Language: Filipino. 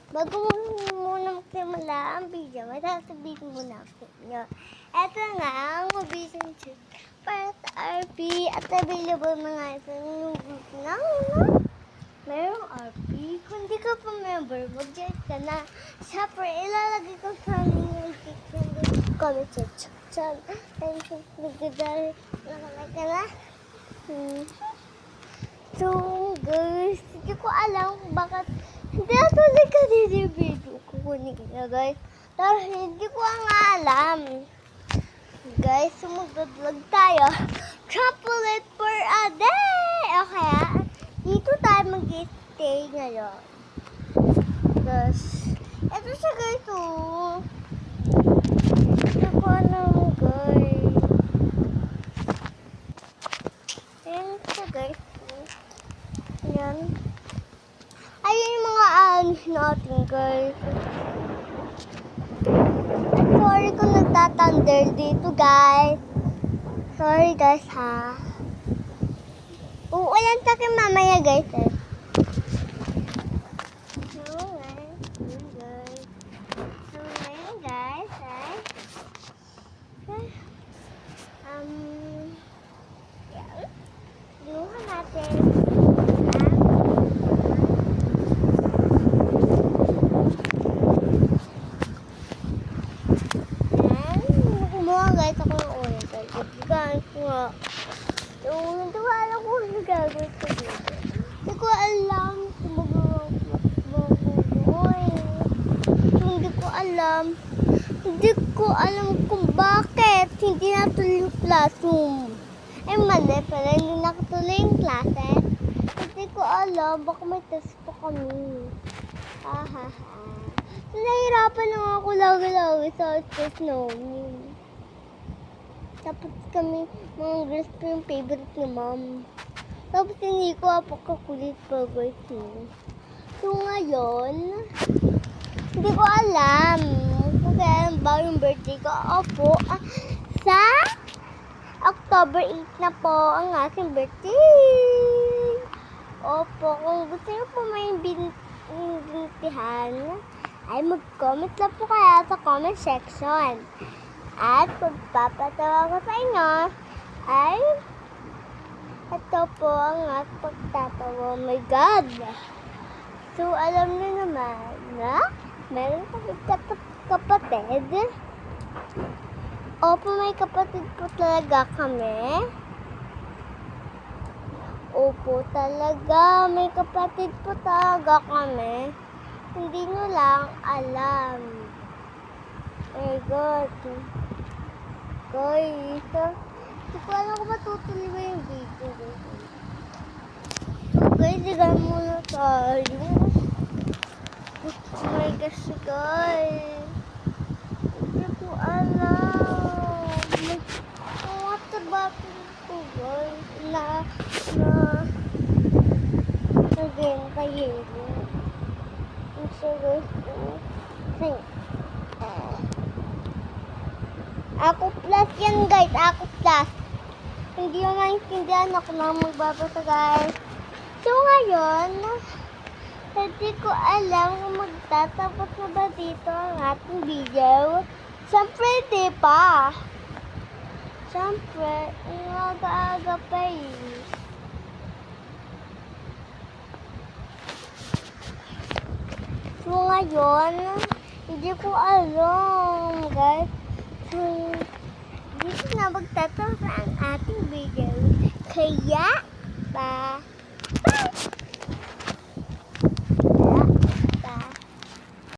Bago mo muna magsimula ang video, may sasabihin muna ako nyo. Ito nga ang mabisang check para sa RP at available na nga ito yung group na mayroong RP. Kung di ka pa member, mag-join ka na. Siyempre, ilalagay ko sa yung link yung comment section. And nagdadari nakalagay ka na. So, guys, hindi ko alam bakit hindi natuloy ka din yung video kukunin ka, guys. Dahil hindi ko nga alam. Guys, so mag-vlog tayo. Chocolate for a day! Okay, dito tayo mag-stay ngayon. Tapos, ito siya, guys, oh. Hindi ko alam, guys. Ayan siya, guys. Ayan. Ayun yung mga natin, guys. Sorry kung nagtathunder dito, guys. Sorry, guys, ha. Uulan sa akin mamaya, guys, eh. Luha natin. Guys, ako ng oras. Guys, nga. So, hindi ko alam kung ano gagawin ko dito. Hindi ko alam kung Hindi ko alam. Hindi ko alam kung bakit hindi natuloy yung classroom. Eh, mali pala. Hindi nakatuloy yung klase. Hindi ko alam. Baka may test pa kami. So, nahihirapan lang ako lagi-lagi sa test namin. Tapos kami, mga girls po yung favorite ni ma'am. Tapos hindi ko apakakulit pa, guys. So ngayon, hindi ko alam kung kailan ba yung birthday ko. Opo, sa October 8 na po ang aking birthday. Opo, kung gusto nyo po may bintihan, ay mag-comment lang po kaya sa comment section. At pagpapatawa ko sa inyo ay ito po ang aking pagtatawa. Oh my God! So, alam niyo naman na meron kami kapatid. Opo, may kapatid po talaga kami. Opo, talaga. May kapatid po talaga kami. Hindi nyo lang alam. Oh my God. Guys, hindi ko alam kung matutuloy ba yung video. So guys, higa muna tayo. Oh my gosh, guys. Hindi ko alam. What about ito, guys? Again, kayo. So guys, Ako plus yan, guys. Ako plus. Hindi mo maintindihan ako na magbabasa, guys. So, ngayon, hindi ko alam kung magtatapos na ba dito ang ating video. Siyempre, di pa. Siyempre, aga-aga pa eh. So, ngayon, hindi ko alam, guys. So, dito na magtatapos ang ating video. Kaya,